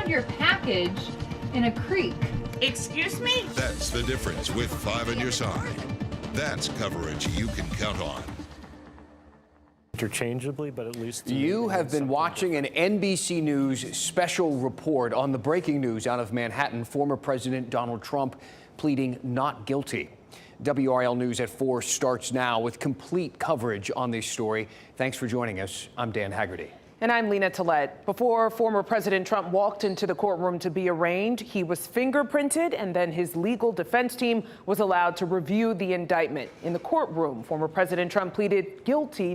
found your package in a creek. Excuse me? That's the difference with 5 on your side. That's coverage you can count on. Interchangeably, but at least you have been watching an NBC News special report on the breaking news out of Manhattan. Former President Donald Trump pleading not guilty. WRAL News at 4 starts now with complete coverage on this story. Thanks for joining us. I'm Dan Haggerty. And I'm Lena Tillett. Before former President Trump walked into the courtroom to be arraigned, he was fingerprinted, and then his legal defense team was allowed to review the indictment. In the courtroom, former President Trump pleaded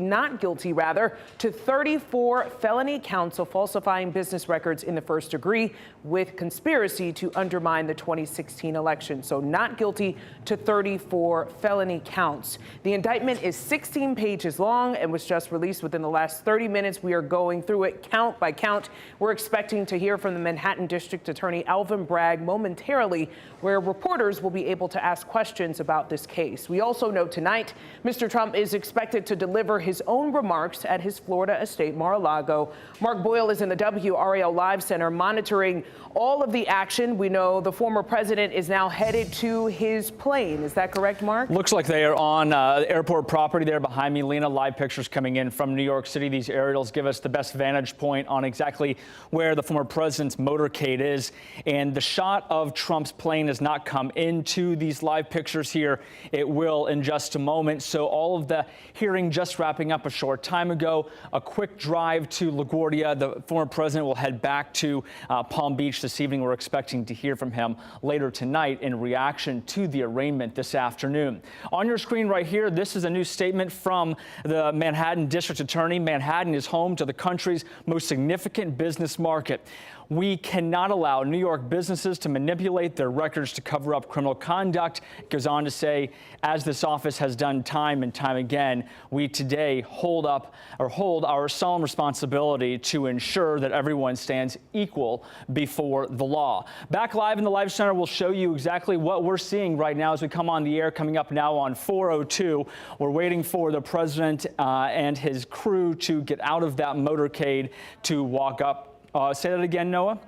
not guilty, to 34 felony counts of falsifying business records in the first degree with conspiracy to undermine the 2016 election. So not guilty to 34 felony counts. The indictment is 16 pages long and was just released within the last 30 minutes. We are going through it count by count. We're expecting to hear from the Manhattan District Attorney Alvin Bragg momentarily, where reporters will be able to ask questions about this case. We also know tonight Mr. Trump is expected to deliver his own remarks at his Florida estate, Mar-a-Lago. Mark Boyle is in the WRAL Live Center monitoring all of the action. We know the former president is now headed to his plane. Is that correct, Mark? Looks like they are on airport property there behind me. Lena, live pictures coming in from New York City. These aerials give us the best vantage point on exactly where the former president's motorcade is. And the shot of Trump's plane has not come into these live pictures here. It will in just a moment. So all of the hearing just wrapping up a short time ago. A quick drive to LaGuardia. The former president will head back to Palm Beach this evening. We're expecting to hear from him later tonight in reaction to the arraignment this afternoon. On your screen right here, this is a new statement from the Manhattan District Attorney. Manhattan is home to the country's most significant business market. We cannot allow New York businesses to manipulate their records to cover up criminal conduct. It goes on to say, as this office has done time and time again, we today hold our solemn responsibility to ensure that everyone stands equal before the law. Back live in the Live Center, we'll show you exactly what we're seeing right now as we come on the air, coming up now on 4:02. We're waiting for the president and his crew to get out of that motorcade to walk up. Say that again, Noah.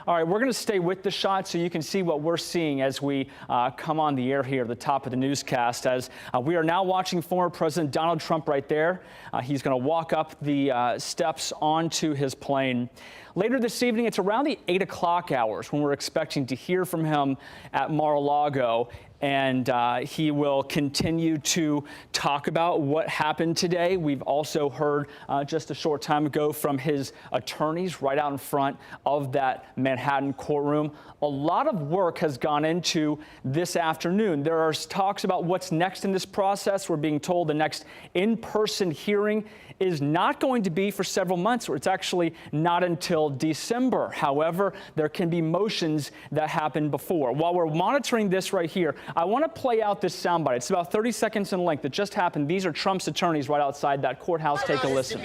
All right, we're going to stay with the shot so you can see what we're seeing as we come on the air here at the top of the newscast. As we are now watching former President Donald Trump right there. He's going to walk up the steps onto his plane. Later this evening, it's around the 8 o'clock hours when we're expecting to hear from him at Mar-a-Lago. And he will continue to talk about what happened today. We've also heard just a short time ago from his attorneys right out in front of that Manhattan courtroom. A lot of work has gone into this afternoon. There are talks about what's next in this process. We're being told the next in-person hearing is not going to be for several months, or it's actually not until December. However, there can be motions that happen before. While we're monitoring this right here, I want to play out this soundbite. It's about 30 seconds in length. It just happened. These are Trump's attorneys right outside that courthouse. Take a listen.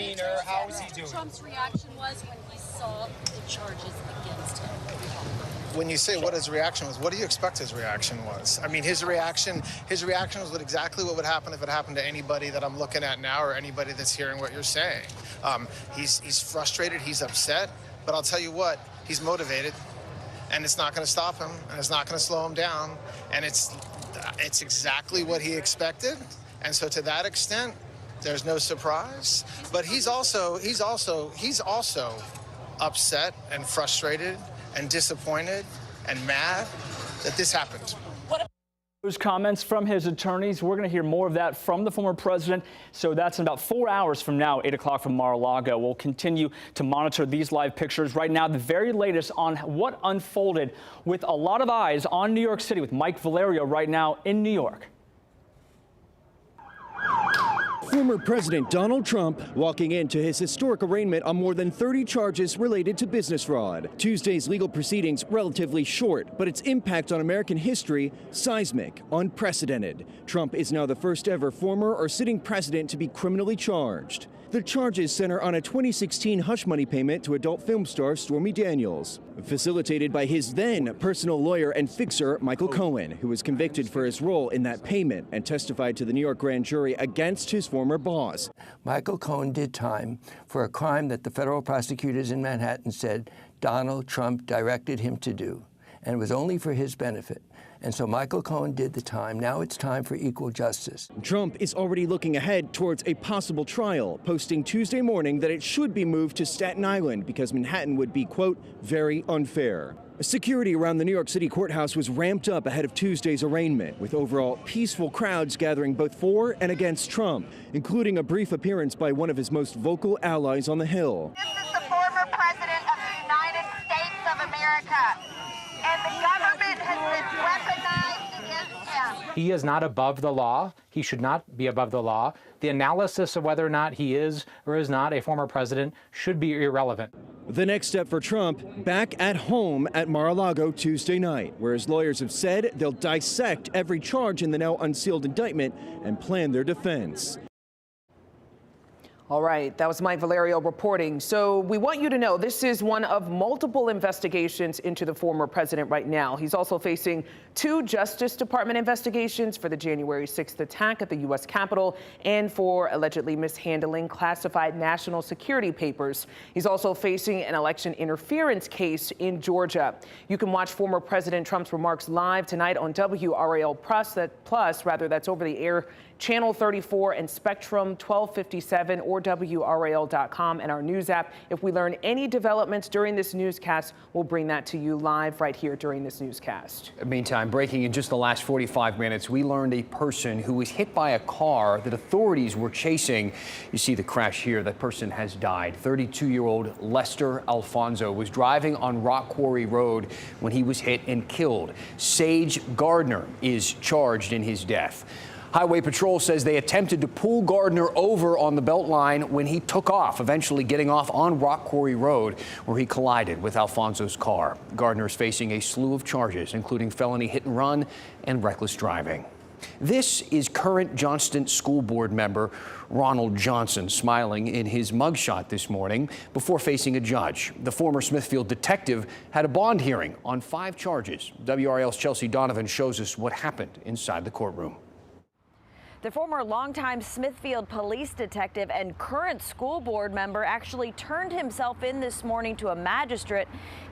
How was he doing? Trump's reaction was when he saw the charges against him. When you say what his reaction was, what do you expect his reaction was? I mean, his reaction was exactly what would happen if it happened to anybody that I'm looking at now or anybody that's hearing what you're saying. He's frustrated, he's upset, but I'll tell you what, he's motivated, and it's not going to stop him, and it's not going to slow him down, and it's exactly what he expected, and so to that extent, there's no surprise. But he's also upset and frustrated and disappointed and mad that this happened. Those comments from his attorneys, we're going to hear more of that from the former president. So that's in about 4 hours from now, 8 o'clock from Mar-a-Lago. We'll continue to monitor these live pictures. Right now, the very latest on what unfolded with a lot of eyes on New York City with Mike Valerio right now in New York. Former President Donald Trump walking into his historic arraignment on more than 30 charges related to business fraud. Tuesday's legal proceedings relatively short, but its impact on American history seismic, unprecedented. Trump is now the first ever former or sitting president to be criminally charged. The charges center on a 2016 hush money payment to adult film star Stormy Daniels, facilitated by his then personal lawyer and fixer, Michael Cohen, who was convicted for his role in that payment and testified to the New York grand jury against his former boss. Michael Cohen did time for a crime that the federal prosecutors in Manhattan said Donald Trump directed him to do, and it was only for his benefit. And so Michael Cohen did the time. Now it's time for equal justice. Trump is already looking ahead towards a possible trial, posting Tuesday morning that it should be moved to Staten Island because Manhattan would be, quote, very unfair. Security around the New York City courthouse was ramped up ahead of Tuesday's arraignment, with overall peaceful crowds gathering both for and against Trump, including a brief appearance by one of his most vocal allies on the Hill. This is the former president of the United States of America, and the government has been weaponized against him. He is not above the law. He should not be above the law. The analysis of whether or not he is or is not a former president should be irrelevant. The next step for Trump, back at home at Mar-a-Lago Tuesday night, where his lawyers have said they'll dissect every charge in the now unsealed indictment and plan their defense. All right, that was Mike Valerio reporting. So we want you to know this is one of multiple investigations into the former president right now. He's also facing 2 Justice Department investigations for the January 6th attack at the U.S. Capitol and for allegedly mishandling classified national security papers. He's also facing an election interference case in Georgia. You can watch former President Trump's remarks live tonight on WRAL Plus, that's over the air, Channel 34 and Spectrum 1257 or WRAL.com and our news app. If we learn any developments during this newscast, we'll bring that to you live right here during this newscast. Meantime, breaking in just the last 45 minutes, we learned a person who was hit by a car that authorities were chasing. You see the crash here. That person has died. 32-year-old Lester Alfonso was driving on Rock Quarry Road when he was hit and killed. Sage Gardner is charged in his death. Highway Patrol says they attempted to pull Gardner over on the Beltline when he took off, eventually getting off on Rock Quarry Road, where he collided with Alfonso's car. Gardner is facing a slew of charges, including felony hit and run and reckless driving. This is current Johnston School Board member Ronald Johnson smiling in his mugshot this morning before facing a judge. The former Smithfield detective had a bond hearing on 5 charges. WRAL's Chelsea Donovan shows us what happened inside the courtroom. The former longtime Smithfield police detective and current school board member actually turned himself in this morning to a magistrate. He